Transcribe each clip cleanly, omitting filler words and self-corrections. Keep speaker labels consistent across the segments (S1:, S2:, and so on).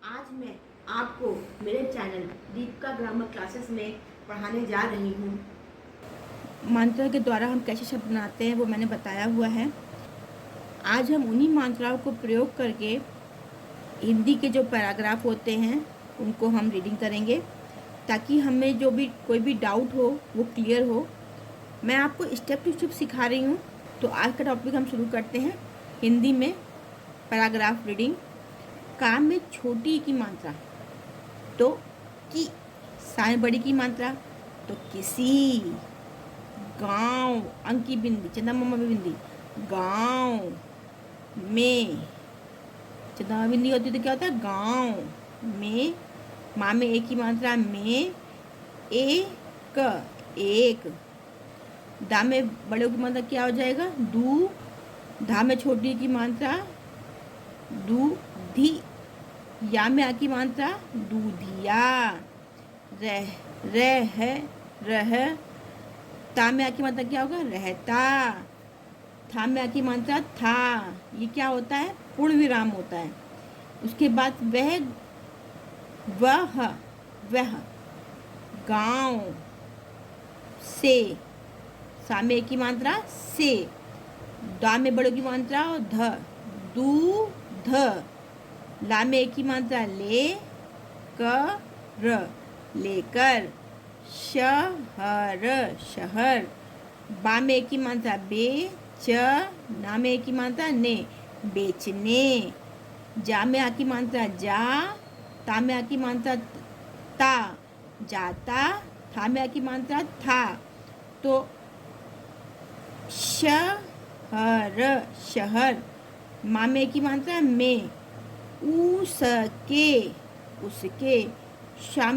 S1: आज मैं आपको मेरे चैनल दीपिका ग्रामर क्लासेस में पढ़ाने जा रही हूँ। मंत्र के द्वारा हम कैसे शब्द बनाते हैं वो मैंने बताया हुआ है। आज हम उन्हीं मंत्राओं को प्रयोग करके हिंदी के जो पैराग्राफ होते हैं उनको हम रीडिंग करेंगे, ताकि हमें जो भी कोई भी डाउट हो वो क्लियर हो। मैं आपको स्टेप टू स्टेप सिखा रही हूँ। तो आज का टॉपिक हम शुरू करते हैं हिंदी में पैराग्राफ रीडिंग। काम में छोटी की मात्रा तो की, सा में बड़ी की मात्रा तो किसी, गांव अंक की बिंदी, चंदा मामा बिंदी, गांव में चंदा मामा बिंदी होती तो क्या होता है गांव में। माँ में एक की मात्रा में, एक एक। दा में बड़े की मात्रा क्या हो जाएगा दू। धा में छोटी की मात्रा दू धी। या में आ की मात्रा दूधिया। रह। ता में आ की मात्रा क्या होगा रहता। था में आ की मात्रा था। ये क्या होता है पूर्ण विराम होता है। उसके बाद वह गांव से, सा में एक की मात्रा से। दा में बड़ों की मात्रा ध, दूध। ला में एक की मात्रा ले, कर लेकर। शहर। बा में एक की मात्रा बे, ना में एक की मात्रा ने, बेचने। जा में आ की मात्रा जा, ता में आ की मात्रा ता, जाता। था में आ की मात्रा था। तो शहर। माँ में की मात्रा में, उसके। शा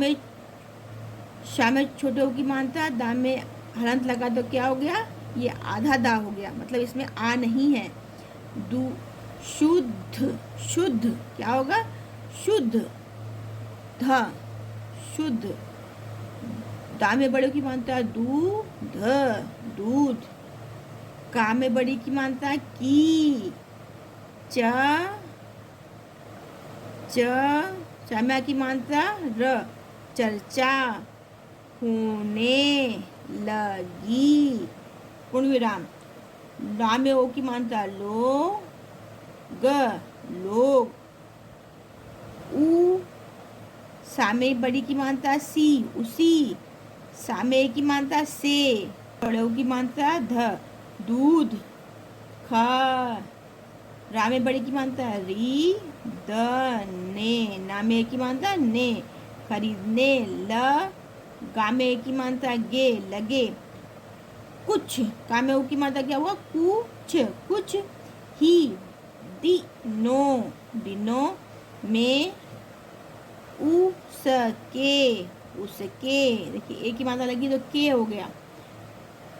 S1: में छोटे की मात्रा, दा में हलंत लगा तो क्या हो गया ये आधा दा हो गया, मतलब इसमें आ नहीं है। शुद्ध क्या होगा शुद्ध, शुद्ध। दा में बड़े की मात्रा दूध। का में बड़ी की मात्रा की, चा में की मात्रा र, चर्चा होने लगी पूर्ण विराम। ला में ओ की मात्रा लोग। सा में बड़ी की मात्रा सी, उसी। सा में की मात्रा से, बड़ों की मात्रा ध, दूध। रा में बड़ी की मात्रा री, द ने। ना में की मात्रा ने, खरीदने। गा में की मात्रा गे, लगे। कुछ, का में की मात्रा क्या हुआ कुछ ही। दिनों में उसके। देखिए एक की मात्रा लगी तो के हो गया।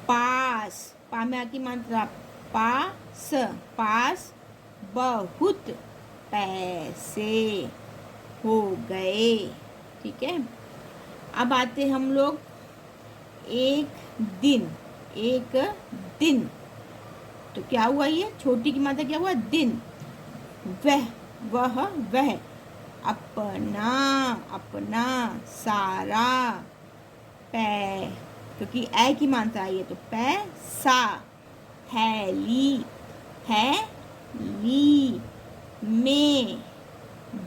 S1: पास, पा में की मात्रा पास बहुत पैसे हो गए। ठीक है, अब आते हम लोग एक दिन। तो क्या हुआ ये छोटी की मात्रा क्या हुआ दिन। वह अपना सारा क्योंकि ऐ की मात्रा आई है तो पैसा। थैली में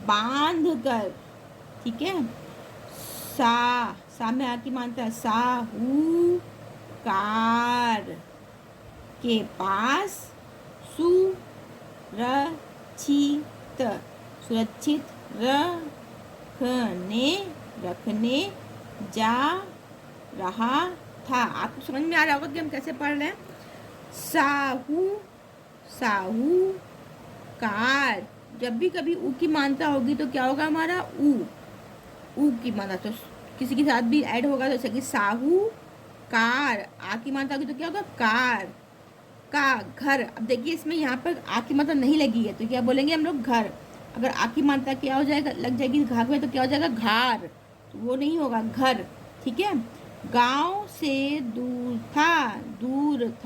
S1: बांध कर। ठीक है, सा में आ की मात्रा साहूकार के पास सुरक्षित रखने जा रहा था। आपको समझ में आ रहा होगा कि हम कैसे पढ़ रहे हैं। साहूकार, जब भी कभी ऊ की मात्रा होगी तो क्या होगा हमारा ऊ की मात्रा तो किसी के साथ भी ऐड होगा, जैसे कि साहूकार। आ की मात्रा होगी तो क्या होगा कार का। घर, अब देखिए इसमें यहाँ पर आ की मात्रा नहीं लगी है तो क्या बोलेंगे हम लोग घर। अगर आ की मात्रा क्या हो जाएगा लग जाएगी घाघ में तो क्या हो जाएगा घार, तो वो नहीं होगा घर। ठीक है, गांव से दूर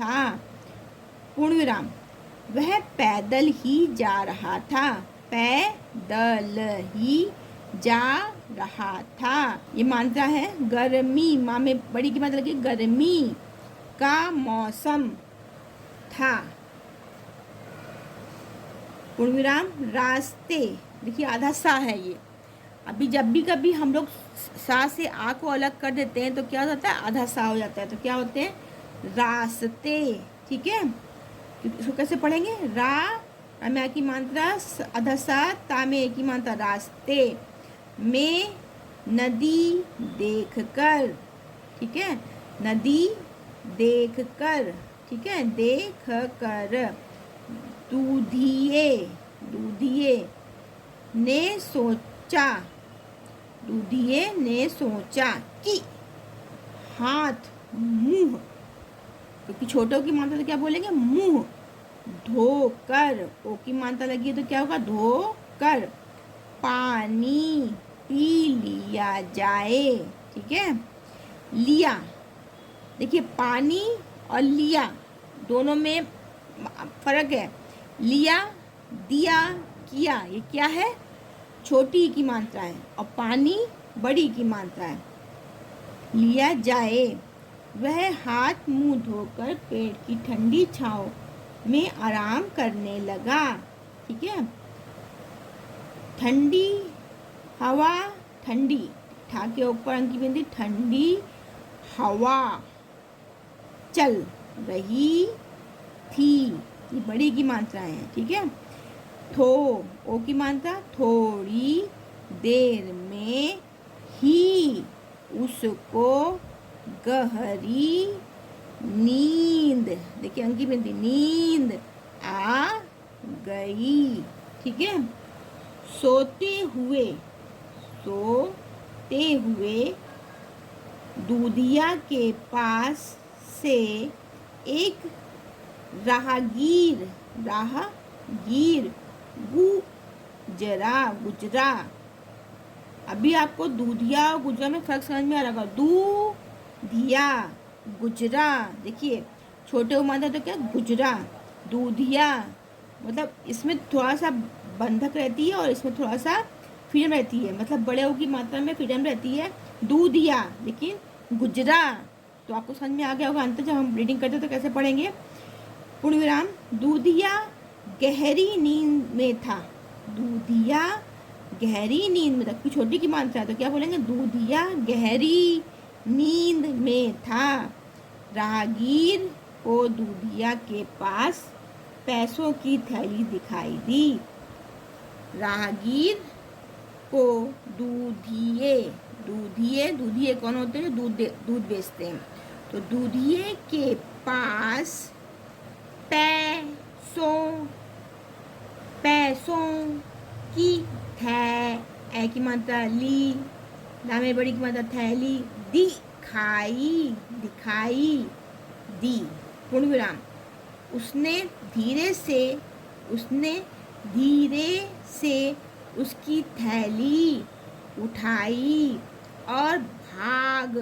S1: था पूर्ण विराम। वह पैदल ही जा रहा था, पैदल ही जा रहा था। ये मात्रा है गर्मी, माँ में बड़ी की मात्रा लगी गर्मी का मौसम था। पूर्ण विराम रास्ते, देखिए आधा सा है ये। अभी जब भी कभी हम लोग सा से आ को अलग कर देते हैं तो क्या हो जाता है, आधा सा हो जाता है। तो क्या होते हैं, रास्ते। ठीक है, इसको कैसे पढ़ेंगे, रा में आ की मात्रा आधा सा, ता में एक की मात्रा रास्ते में नदी देखकर। ठीक है, नदी देखकर। ठीक है, देख कर। दूधिए, दूधिए ने सोचा, दूधिए ने सोचा कि हाथ मुंह, क्योंकि छोटों की मात्रा तो क्या बोलेंगे, मुंह धोकर। ओ की मात्रा लगी है तो क्या होगा, धोकर पानी पी लिया जाए। ठीक है, लिया, देखिए पानी और लिया दोनों में फर्क है। लिया, दिया, किया, ये क्या है, छोटी की मात्रा है, और पानी बड़ी की मात्रा है। लिया जाए, वह हाथ मुंह धोकर पेड़ की ठंडी छांव में आराम करने लगा। ठीक है, ठंडी हवा, ठंडी ठा के ऊपर अंकी बिंदी, ठंडी हवा चल रही थी, ये बड़ी की मात्रा है। ठीक है, थो, ओ की मात्रा, थोड़ी देर में ही उसको गहरी नींद, देखिए अंकी बिंदी, नींद आ गई। ठीक है, सोते हुए, सोते हुए दूधिया के पास से एक राहगीर, राहगीर गुजरा। अभी आपको दूधिया और गुजरा में फर्क समझ में आ रहा होगा। दूधिया, गुजरा, देखिए छोटे मात्रा तो क्या, गुजरा। दूधिया मतलब इसमें थोड़ा सा बंधक रहती है और इसमें थोड़ा सा फ्रीडम रहती है, मतलब बड़े ओ की मात्रा में फ्रीडम रहती है। दूधिया, लेकिन गुजरा तो आपको समझ में आ गया होगा। अंत जब हम रीडिंग करते तो कैसे पढ़ेंगे, पूर्ण विराम, दूधिया गहरी नींद में था। दूधिया गहरी नींद में था, क्योंकि छोटी की मात्रा है तो क्या बोलेंगे, दूधिया गहरी नींद में था। राहगीर को दूधिया के पास पैसों की थैली दिखाई दी। राहगीर को दूधिए, दूधिए, दूधिए कौन होते हैं, दूध बेचते हैं। तो दूधिए के पास पैसों, पैसों की ए की मात्रा ली, लामे बड़ी की मात्रा थैली, दिखाई, दिखाई दी। पूर्ण विराम, उसने धीरे से, उसने धीरे से उसकी थैली उठाई और भाग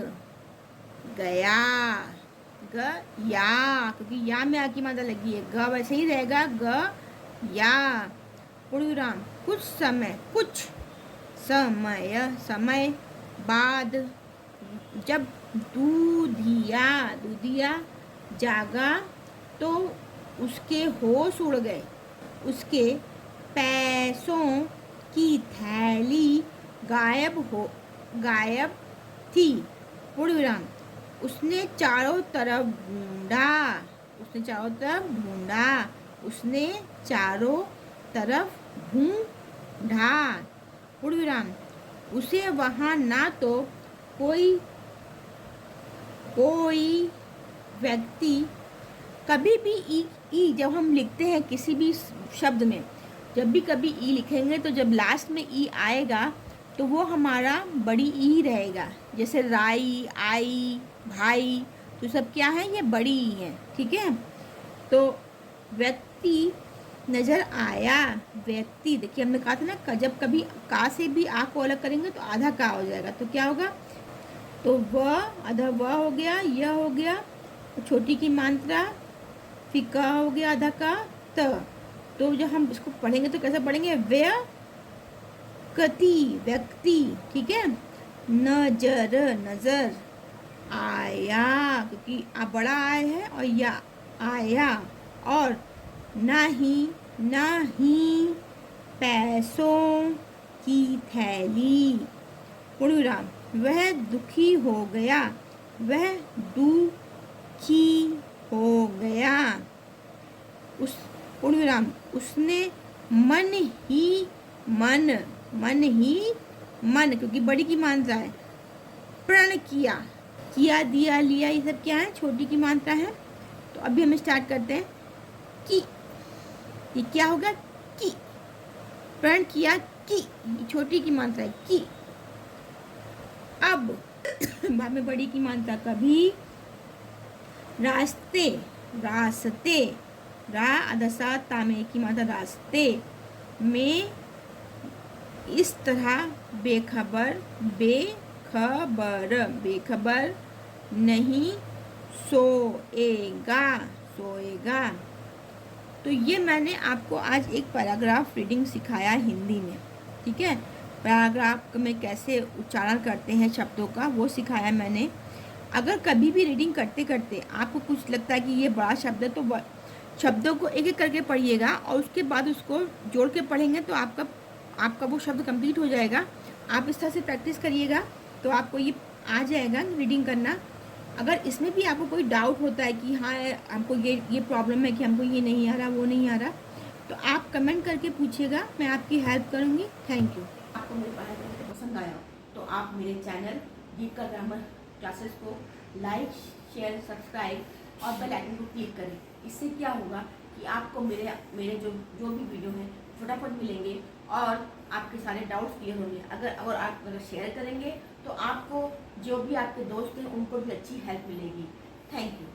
S1: गया। गया, क्योंकि या में आ की मात्रा लगी है, ग वैसे ही रहेगा, ग या। पूर्ण विराम, कुछ समय, कुछ समय, समय बाद जब दूधिया, दूधिया जागा तो उसके होश उड़ गए। उसके पैसों की थैली गायब थी। पूर्ण विराम, उसने चारों तरफ ढूंढा, उसने चारों तरफ ढूंढा, उसने चारों तरफ ढूंढा। पूर्ण विराम, उसे वहाँ ना तो कोई व्यक्ति, कभी भी ई जब हम लिखते हैं किसी भी शब्द में, जब भी कभी ई लिखेंगे तो जब लास्ट में ई आएगा तो वो हमारा बड़ी ई रहेगा। जैसे राई, आई, भाई, तो सब क्या है, ये बड़ी ई है। ठीक है, तो व्यक्ति नजर आया। व्यक्ति, देखिए हमने कहा था ना, जब कभी का से भी आ को अलग करेंगे तो आधा का हो जाएगा, तो क्या होगा, तो वह आधा वह हो गया, यह हो गया, छोटी की मात्रा, फिर का हो गया आधा का, त। तो जब हम इसको पढ़ेंगे तो कैसे पढ़ेंगे, व्यक्ति व्यक्ति, ठीक है। नजर नजर, आया क्योंकि बड़ा आय है और या आया, और नहीं नहीं पैसों की थैली, पूर्ण विराम, वह दुखी हो गया, वह दुखी हो गया, उस पूर्ण विराम, उसने मन ही मन, मन ही मन क्योंकि बड़ी की मात्रा है, प्रण किया, किया दिया लिया ये सब क्या है, छोटी की मात्रा है। तो अभी हम स्टार्ट करते हैं कि ये क्या होगा, कि प्रण किया, कि छोटी की मात्रा है कि। अब बाद में बड़ी की मात्रा कभी, रास्ते रास्ते, रा अदसा तामे की मात्रा रास्ते में, इस तरह बेखबर बेखबर, बेखबर नहीं सोएगा सोएगा। तो ये मैंने आपको आज एक पैराग्राफ रीडिंग सिखाया हिंदी में, ठीक है। पैराग्राफ में कैसे उच्चारण करते हैं शब्दों का वो सिखाया मैंने। अगर कभी भी रीडिंग करते करते आपको कुछ लगता है कि ये बड़ा शब्द है, तो शब्दों को एक एक करके पढ़िएगा और उसके बाद उसको जोड़ के पढ़ेंगे तो आपका वो शब्द कंप्लीट हो जाएगा। आप इस तरह से प्रैक्टिस करिएगा तो आपको ये आ जाएगा रीडिंग करना। अगर इसमें भी आपको कोई डाउट होता है कि हाँ हमको ये प्रॉब्लम है कि हमको ये नहीं आ रहा वो नहीं आ रहा, तो आप कमेंट करके पूछिएगा, मैं आपकी हेल्प करूँगी। Thank you. आपको मेरी पढ़ाई पसंद आया तो आप मेरे चैनल दीपिका ग्रामर क्लासेस को लाइक शेयर सब्सक्राइब और बेल आइकन को क्लिक करें। इससे क्या होगा कि आपको मेरे जो भी वीडियो हैं फटाफट मिलेंगे और आपके सारे डाउट्स क्लियर होंगे। अगर आप शेयर करेंगे तो आपको जो भी आपके दोस्त हैं उनको भी अच्छी हेल्प मिलेगी। Thank you.